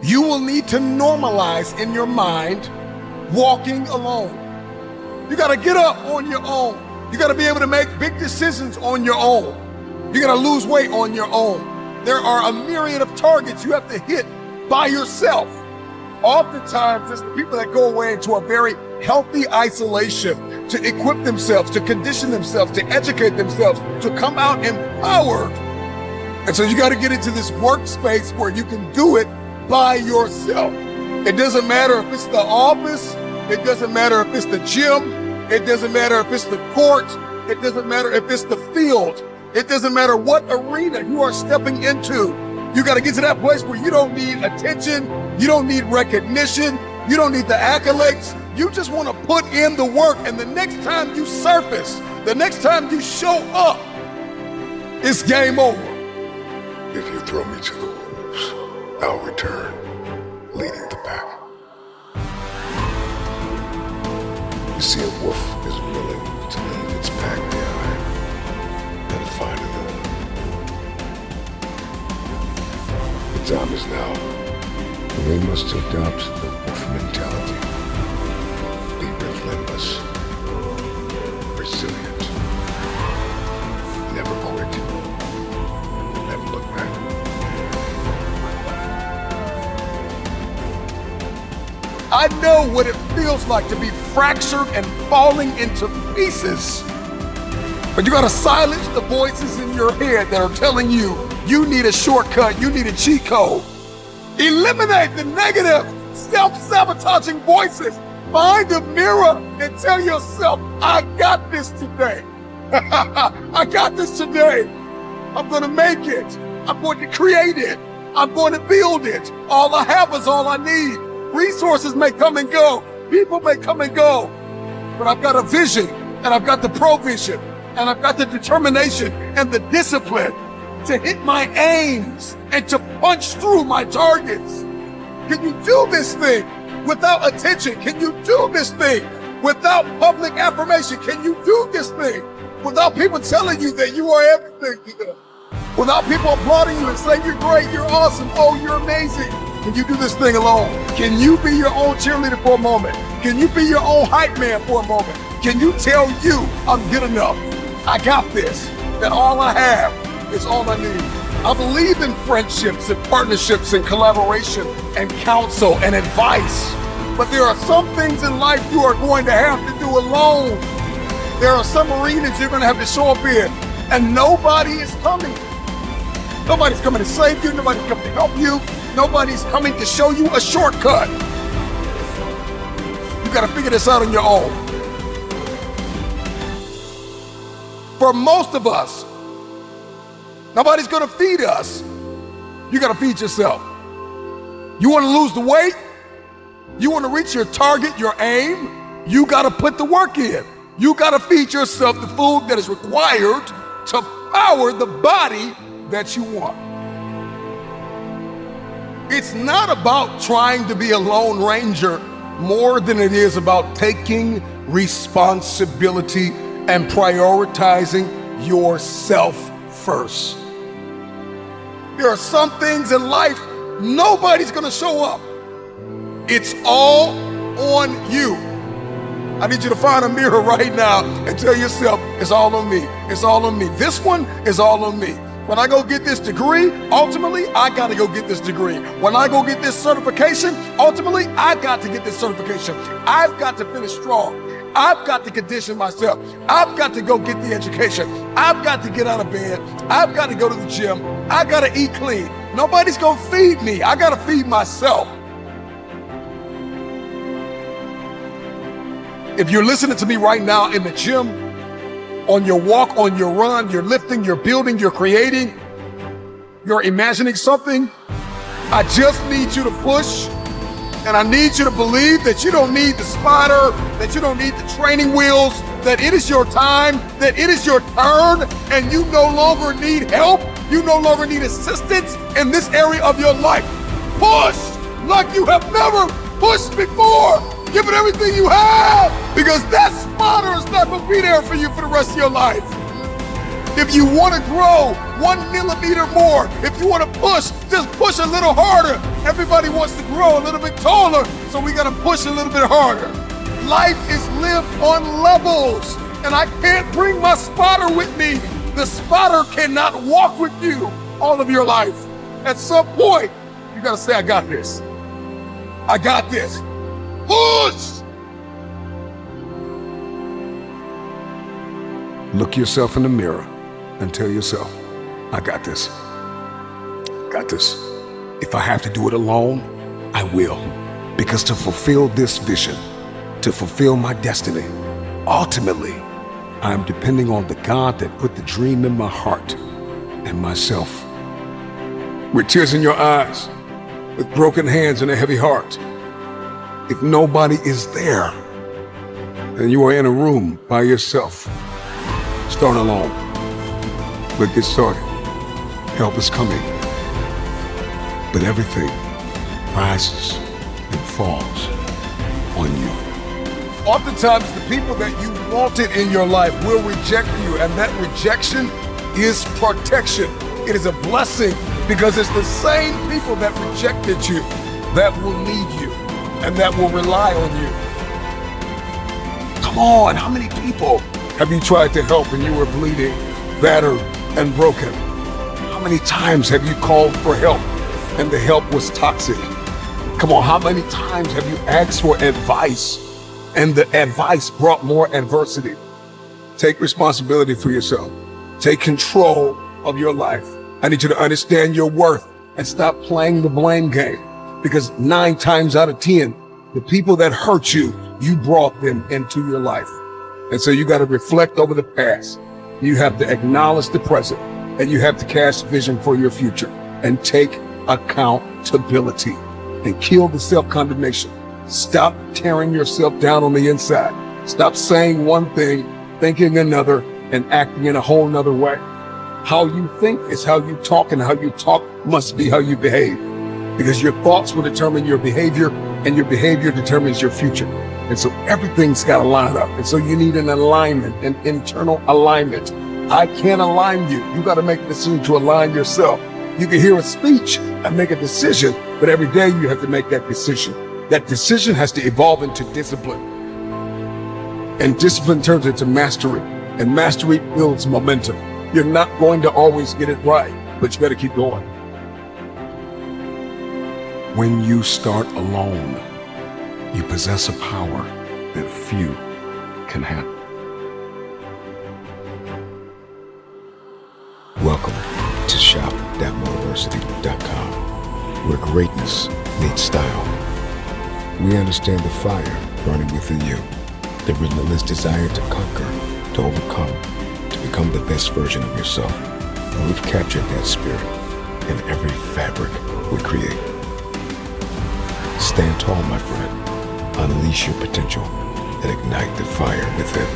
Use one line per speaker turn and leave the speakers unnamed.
you will need to normalize in your mind walking alone. You gotta get up on your own. You gotta be able to make big decisions on your own. You gotta lose weight on your own. There are a myriad of targets you have to hit by yourself. Oftentimes, it's the people that go away into a very healthy isolation to equip themselves, to condition themselves, to educate themselves, to come out empowered. And so you got to get into this workspace where you can do it by yourself. It doesn't matter if it's the office. It doesn't matter if it's the gym. It doesn't matter if it's the court. It doesn't matter if it's the field. It doesn't matter what arena you are stepping into. You got to get to that place where you don't need attention. You don't need recognition. You don't need the accolades. You just want to put in the work. And the next time you surface, the next time you show up, it's game over.
If you throw me to the wolves, I'll return, leading the pack. You see, a wolf is willing to leave its pack behind and find another. The time is now. We must adopt the wolf mentality. Be relentless, resilient, never quit, never look back.
I know what it feels like to be fractured and falling into pieces. But you gotta silence the voices in your head that are telling you you need a shortcut, you need a cheat code. Eliminate the negative, self-sabotaging voices. Find a mirror and tell yourself, I got this today. I got this today. I'm gonna make it. I'm going to create it. I'm going to build it. All I have is all I need. Resources may come and go. People may come and go. But I've got a vision, and I've got the provision, and I've got the determination and the discipline to hit my aims and to punch through my targets. Can you do this thing without attention? Can you do this thing without public affirmation? Can you do this thing without people telling you that you are everything to them? Without people applauding you and saying you're great, you're awesome, oh, you're amazing. Can you do this thing alone? Can you be your own cheerleader for a moment? Can you be your own hype man for a moment? Can you tell you I'm good enough? I got this, that all I have is all I need. I believe in friendships and partnerships and collaboration and counsel and advice. But there are some things in life you are going to have to do alone. There are some arenas you're going to have to show up in, and nobody is coming. Nobody's coming to save you. Nobody's coming to help you. Nobody's coming to show you a shortcut. You got to figure this out on your own. For most of us, nobody's going to feed us. You got to feed yourself. You want to lose the weight? You want to reach your target, your aim? You got to put the work in. You got to feed yourself the food that is required to power the body that you want. It's not about trying to be a lone ranger more than it is about taking responsibility and prioritizing yourself first. There are some things in life nobody's gonna show up. It's all on you. I need you to find a mirror right now and tell yourself, it's all on me. It's all on me. This one is all on me. When I go get this degree, ultimately, I gotta go get this degree. When I go get this certification, ultimately, I got to get this certification. I've got to finish strong. I've got to condition myself. I've got to go get the education. I've got to get out of bed. I've got to go to the gym. I gotta eat clean. Nobody's gonna feed me. I gotta feed myself. If you're listening to me right now in the gym, on your walk, on your run, you're lifting, you're building, you're creating, you're imagining something, I just need you to push, and I need you to believe that you don't need the spotter, that you don't need the training wheels, that it is your time, that it is your turn, and you no longer need help, you no longer need assistance in this area of your life. Push like you have never pushed before. Give it everything you have, because that spotter is not going to be there for you for the rest of your life. If you want to grow 1 millimeter more, if you want to push, just push a little harder. Everybody wants to grow a little bit taller, so we got to push a little bit harder. Life is lived on levels, and I can't bring my spotter with me. The spotter cannot walk with you all of your life. At some point, you got to say, I got this. I got this. Push! Look yourself in the mirror and tell yourself, I got this. Got this. If I have to do it alone, I will. Because to fulfill this vision, to fulfill my destiny, ultimately, I am depending on the God that put the dream in my heart and myself. With tears in your eyes, with broken hands and a heavy heart, if nobody is there, and you are in a room by yourself, start alone, but get started. Help is coming, but everything rises and falls on you. Oftentimes, the people that you wanted in your life will reject you, and that rejection is protection. It is a blessing because it's the same people that rejected you that will need you and that will rely on you. Come on, how many people have you tried to help and you were bleeding, battered, and broken? How many times have you called for help and the help was toxic? Come on, how many times have you asked for advice and the advice brought more adversity? Take responsibility for yourself. Take control of your life. I need you to understand your worth and stop playing the blame game, because 9 times out of 10, the people that hurt you, you brought them into your life. And so you got to reflect over the past. You have to acknowledge the present, and you have to cast vision for your future and take accountability and kill the self-condemnation. Stop tearing yourself down on the inside. Stop saying one thing, thinking another, and acting in a whole nother way. How you think is how you talk, and how you talk must be how you behave. Because your thoughts will determine your behavior, and your behavior determines your future. And so everything's got to line up. And so you need an alignment, an internal alignment. I can't align you. You got to make a decision to align yourself. You can hear a speech and make a decision, but every day you have to make that decision. That decision has to evolve into discipline. And discipline turns into mastery. And mastery builds momentum. You're not going to always get it right, but you got to keep going. When you start alone, you possess a power that few can handle.
Welcome to shop.motiversity.com, where greatness meets style. We understand the fire burning within you, the relentless desire to conquer, to overcome, to become the best version of yourself. And we've captured that spirit in every fabric we create. Stand tall, my friend. Unleash your potential and ignite the fire within.